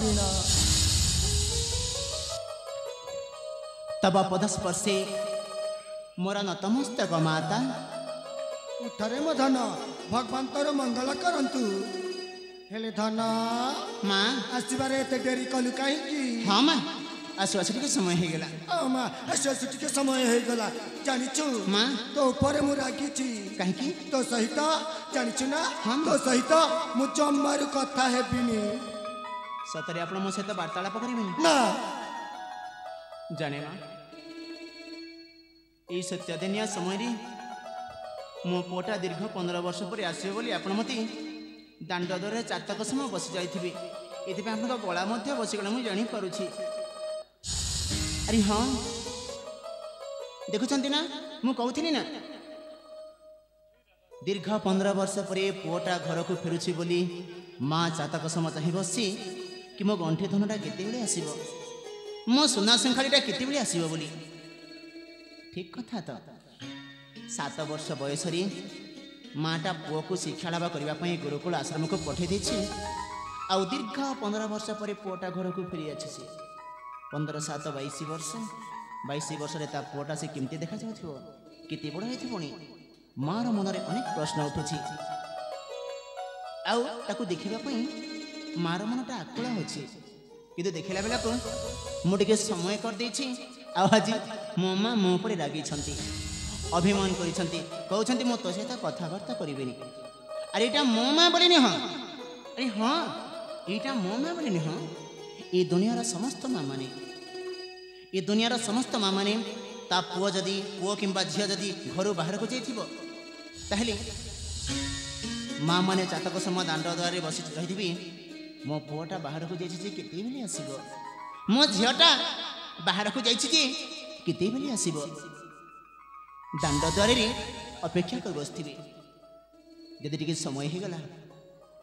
बिना तब पदस्पर्शे मोर नतमस्तक माता उठरे म धन भगवान तोर मंगल करंतु हेले धन माँ आसबार एत डेरी कलु कहीं हाँ माँ आसु आसु टिके समय हो गला माँ आसु आसु टिके समय हो गला जानिछु माँ तो ऊपर मु रागी छी कहीं तो सहित जानिछु ना हाँ। तो सहित मु जम्मारु कथा हेबिनी सतरे आपण मो सहित वार्तालाप करेंगे ना जाने माँ ये सत्य दिनिया समय रे मो पुअटा दीर्घ 15 वर्ष पर आसो बोली आपण मते दांड दरे चातक समय बसी जाइथिबे एथि आपन गला मध्य बसीगला मु जानि पारुछि अरे हाँ देखुछंती ना मु कहूथिनी ना दीर्घ 15 वर्ष पर पुअटा घर को फेरुछि बोली माँ चातक समय चाहि बसी कि मो गंठे धनटा केते बेले आसीबो मो सोना संखाड़ीटा केते बेले आसीबो बोली ठीक कथा तो 7 वर्ष बयस माटा पुओ को शिक्षा लाभ करने गुरुकुल आश्रम को पठे देछि आउ दीर्घ 15 वर्ष पर पुओटा घर को फेरी आछि 15 7 22 वर्ष 22 वर्ष रे ता पुओटा से केमती देखा जाउथिबो केते बड़ हेथिबोनी मार मन रे अनेक प्रश्न उठुछि आउ ताकू देखिबा पई मार मनटा आकुला होछि किंतु देखिला बेला को मु टिके समय कर देछि आ आज मो माँ मो पर रागी अभिमान कहते मो तो सहित कथबार्ता करें अरे यहाँ मो माँ बोले नी हाँ अरे हाँ यहाँ मो माँ बोले नी हाँ ये दुनियार समस्त माँ माने ये दुनियार समस्त माँ माने ता पुओ जदि पुओ किंबा झियो जदि घर बाहर को जाइथिबो ताहले माँ माने चातक समय दांड द्वारे बसी रही मो पुओटा बाहर को जाइछि केते बेले आसीबो मो झियोटा बाहर को जाइछि केते बेले आसीबो दांड द्वारे अपेक्षा कर बसथिबे यदि टिके समय हो गला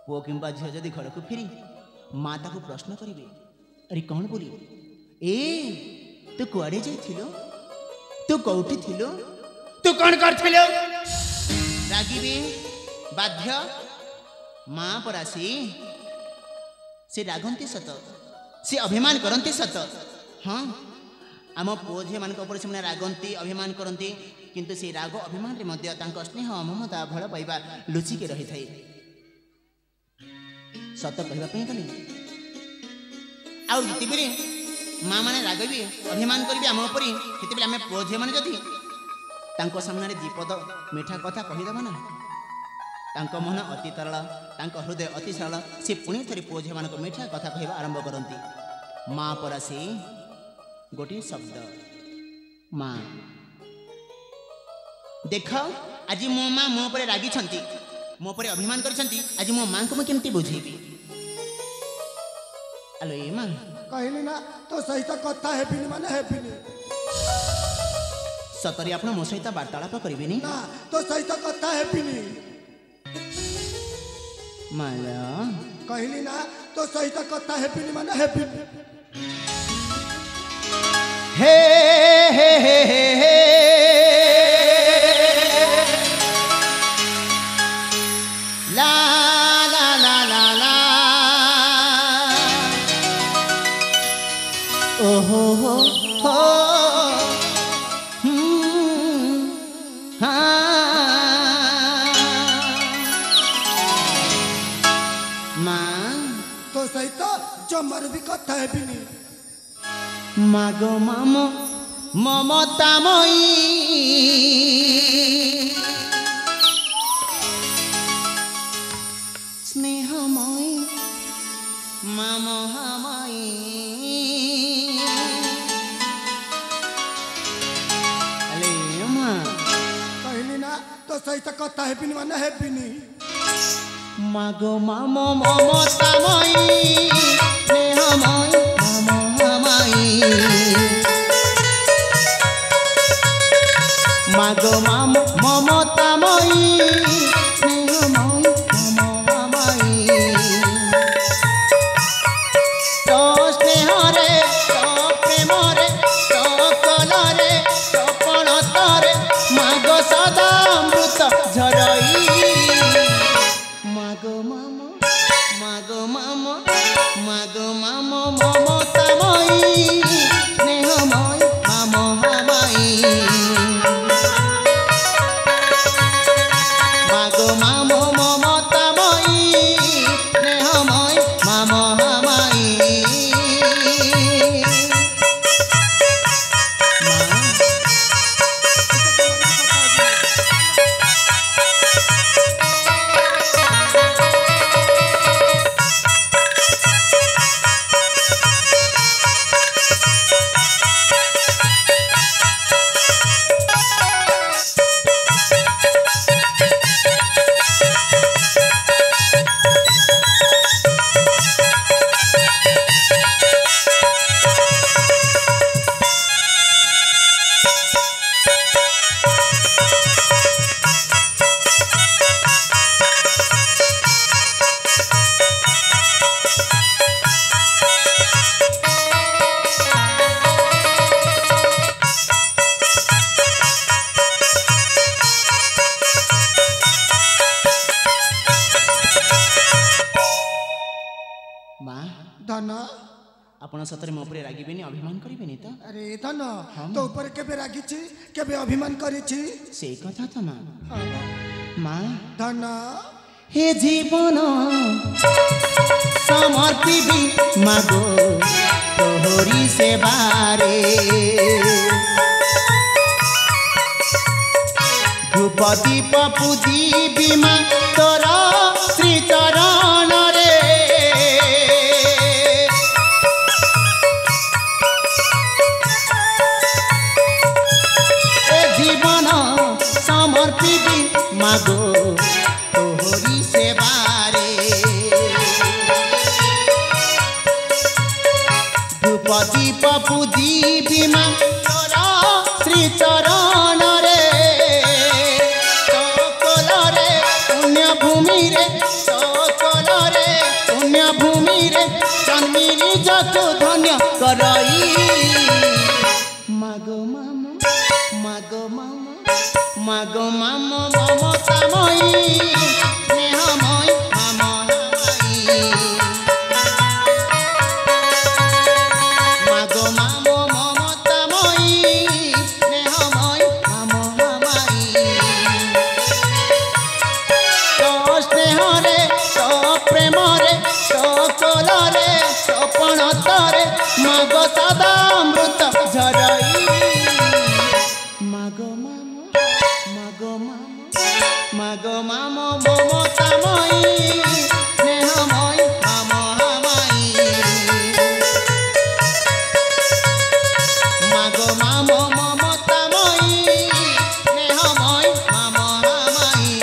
पुओ किंबा झियो जदि घर को फेरी माँ ताको प्रश्न करिवे अरे कौन बोली ए तू कुआडे जाइथिलो तू कोठी थिलो तू कौन करथिलो रागिबे बाध्य माँ परासी से रागंती सत से अभिमान करती सत हाँ आम पुओ झी मान से रागंती अभिमान करती किंतु से राग अभिमान रे मध्य तांको स्नेह ममता भल पाइबा लुचिके रही थाए सत कहवाई गले आउ जिते माँ मैंने रागबी अभिमान करेंगे आम उपर से आम पुओ झी मैंने जदि तांको सामने दीपद मीठा कथा कहीदेव ना तांको मन अति तरल तांको हृदय अति सरल से पुणी थे पुओ झी मान मीठा कथा कहवा आरंभ करती माँ पर से गोटे शब्द माँ देख आज मो माँ मो पर रागी मो पर अभिमान करछंती आज मो माँ को मैं केमती बुझेबी आलो ए माँ कहली ना तो सहित कथा हेबिनी माने हेबिनी सतरी आपण मो सहित वार्तालाप करेंगे ना तो सहित कथा हेबिनी माला कहली ना तो सहित कथा हेबिनी माने हेबिनी हे हे हे हे हे ला ला ला ला ला ओ हो माँ तो सहित जमर भी कथा हेबिनी मागो मामो ममतामयी स्नेहमयी मामहामयी अले माँ कहली ना तो सहित कथा हेबिनी माने हेबिनी मागो मामो ममतामयी स्नेहमयी मागो माम ममतामयी स्नेहमयी ममहामयी तो स्नेह रे तो प्रेम रे तो कल रे तो पणत रे मागो सदा अमृत झरई मागो माम मागो माम मागो माम মমতাময়ী স্নেহময় মা মহামায়ী মাগো মা মমতাময়ী স্নেহময় মা মহামায়ী धन ଆପଣ ସତରେ ମୋ ଉପରେ ରାଗିବେନି ଅଭିମାନ କରିବେନି ତ अरे धन तो ऊपर केबे रागिछि केबे अभिमान करिछि ସେଇ କଥା ତ ମା ମା धन हे जीवन समर्पिबी मागो तोहरी सेवारे धूप दीप पूजिबी मा तोर श्री चरण रे जीवन समर्पिबी मागो तोहरी सेवारे धूप दीप पूजिबी मा तोर श्री चरण रे सकल रे पुण्य भूमि रे सकल रे पुण्य भूमि रे जन्मी निजको धन्य करई मागो मामो मागो मामो मागो मामो ममतामयी स्नेहमयी ममहामायी मागो मामो ममतामयी स्नेहमयी ममहामायी तो स्नेह रे तो प्रेम रे तो कोल रे तो पणत रे मागो सदा अमृत झरई मागो मामो मागो मामो मागो मामो ममतामयी स्नेहमयी ममहामायी मागो मामो ममतामयी स्नेहमयी ममहामायी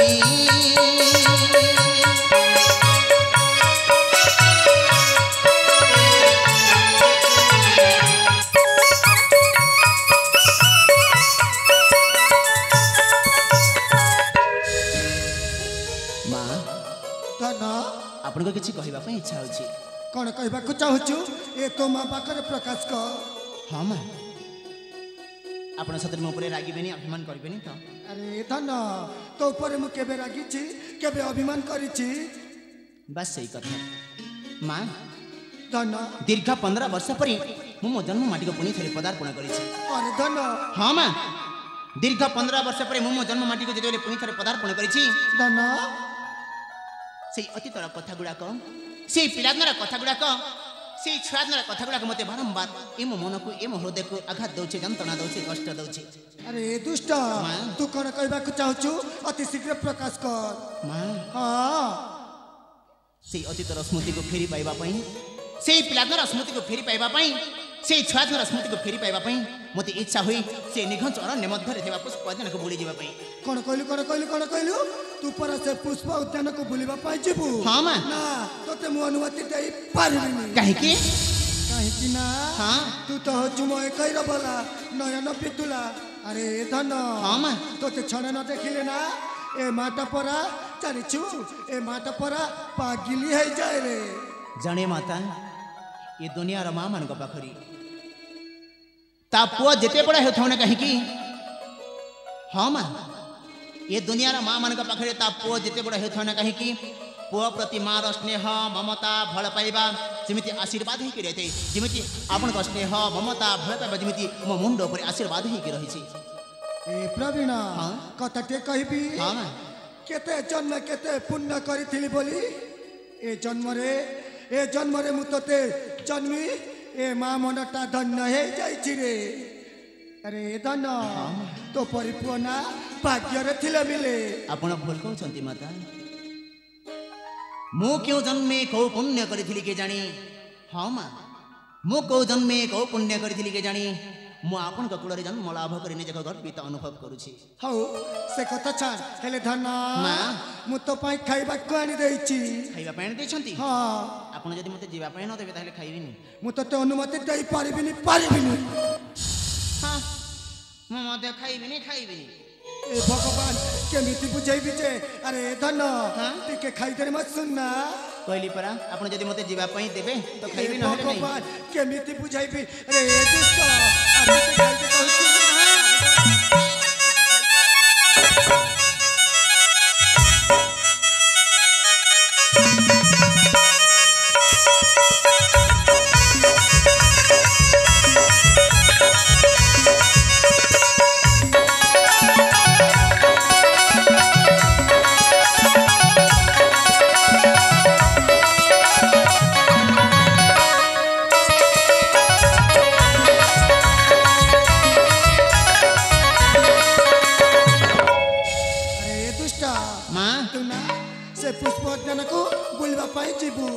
धन ଆପଣଙ୍କ କିଛି କହିବା ପାଇଁ ଇଚ୍ଛା ହେଉଛି कौन कहबाकू चाहूचु ए तो माँ पाखरे प्रकाश क ହଁ ମା ଆପଣ ସତରେ ମୋ ଉପରେ ରାଗିବେନି ଅଭିମାନ କରିବେନି ତ अरे धन तो ऊपर मु केबे रागिछि केबे अभिमान करिछि ବାସ୍ ସେଇ କଥା ମା धन ଦୀର୍ଘ 15 ବର୍ଷ ପରେ ମୁଁ ମୋ ଜନ୍ମ ମାଟିକୁ ପୁଣି ଥରେ ପଦାର୍ପଣ କରିଛି अरे धन ହଁ ମା ଦୀର୍ଘ 15 ବର୍ଷ ପରେ ମୁଁ ମୋ ଜନ୍ମ ମାଟିକୁ ଯେତେବେଳେ ପୁଣି ଥରେ ପଦାର୍ପଣ କରିଛି धन ସେଇ ଅତୀତର କଥା ଗୁଡ଼ାକ ସେଇ ପିଲାଦିନର କଥା ଗୁଡ଼ାକ ସେଇ ଛୁଆଦିନର କଥା ଗୁଡ଼ାକ ମୋତେ ବାରମ୍ବାର ଏ ମୋ ମନକୁ ଏ ମୋ ହୃଦୟକୁ ଆଘାତ ଦେଉଛି ଯନ୍ତ୍ରଣା ଦେଉଛି କଷ୍ଟ ଦେଉଛି अरे दुष्ट तू कौन कहबाकू चाहूचु अति शीघ्र प्रकाश कर ମା हाँ ସେଇ ଅତୀତର ସ୍ମୃତିକୁ ଫେରି ପାଇବା ପାଇଁ ସେଇ ପିଲାଦିନର ସ୍ମୃତିକୁ ଫେରି ପାଇବା ପାଇଁ ସେଇ ଛୁଆଦିନର ସ୍ମୃତିକୁ ଫେରି ପାଇବା ପାଇଁ ମୋତେ ଇଚ୍ଛା ହୋଇ ସେ ନିଘଞ୍ଚ ଅରଣ୍ୟ ମଧ୍ୟରେ ଥିବା ପୁଷ୍ପ ଉଦ୍ୟାନକୁ ବୁଲିଯିବା ପାଇଁ कौन कहलु तू पर से पुष्प उद्यान को बुलिबा पाई जीबू हाँ मां ना तोते मु अनुमति देई पारिबिनी काहेकि काहेकि ना हाँ तू तो जुमो एकैर बोला नयन पितुला अरे धन हाँ मां तोते छणे न देखिले ना ए माटा परा जानिछु ए माटा परा पागिली है जाए रे जाने माता ये दुनियार माँ मान पाखरी ता पुआ जेते बड़ा होता ना कहीं हाँ माँ ये दुनियार माँ मान पाखरे ता पुआ जेते बड़ा होता ना कहीं पुओ प्रति मार स्नेह ममता भल पाइबा जेमिति आशीर्वाद ही रही जेमिति आपण स्नेह ममता भल पाइबा जेमिति मो मुंड पर आशीर्वाद ही रही ए प्रवीण हाँ? कथटे कहबी हाँ माँ केते जन्म केते पुण्य करिथिली बोली ए जन्मरे मु तोते जन्मी ए माँ मनटा धन्य हे जाइछि रे अरे धन तो परिपुओ ना भाग्य रे थिले मिले आपण भूल कहउछंती माता मु क्यों जन्मे कौ पुण्य करिथिली के जानी हाँ माँ मु कौ जन्मे कौ पुण्य करिथिली के जानी मु आपण कुल जन्म लाभ कर निजक गर्वित अनुभव करुछि हौ से कथा छाड़ हेले धन माँ मु तो पाई खाइबा को आनी देइछि खाइबा पानी देछंती हाँ आपण जदि मते जीवा पाई न देबे ताले खाइबिनी मु तो अनुमति दे पारिबिनी हाँ मु मते खाइबिनी ए भगवान केमिति बुझाइबी जे अरे धन हाँ? टिके खाइदे मत सुनना कहली परा आपण जदि मते जीवा पाई देबे तो खाइबी ए न हेले नहीं भगवान केमिति बुझाइबी अरे ए दुष्ट आबे ते खाइदे कहछि माँ तू ना से पुष्पोद्यान को बुलवा पाई जीबू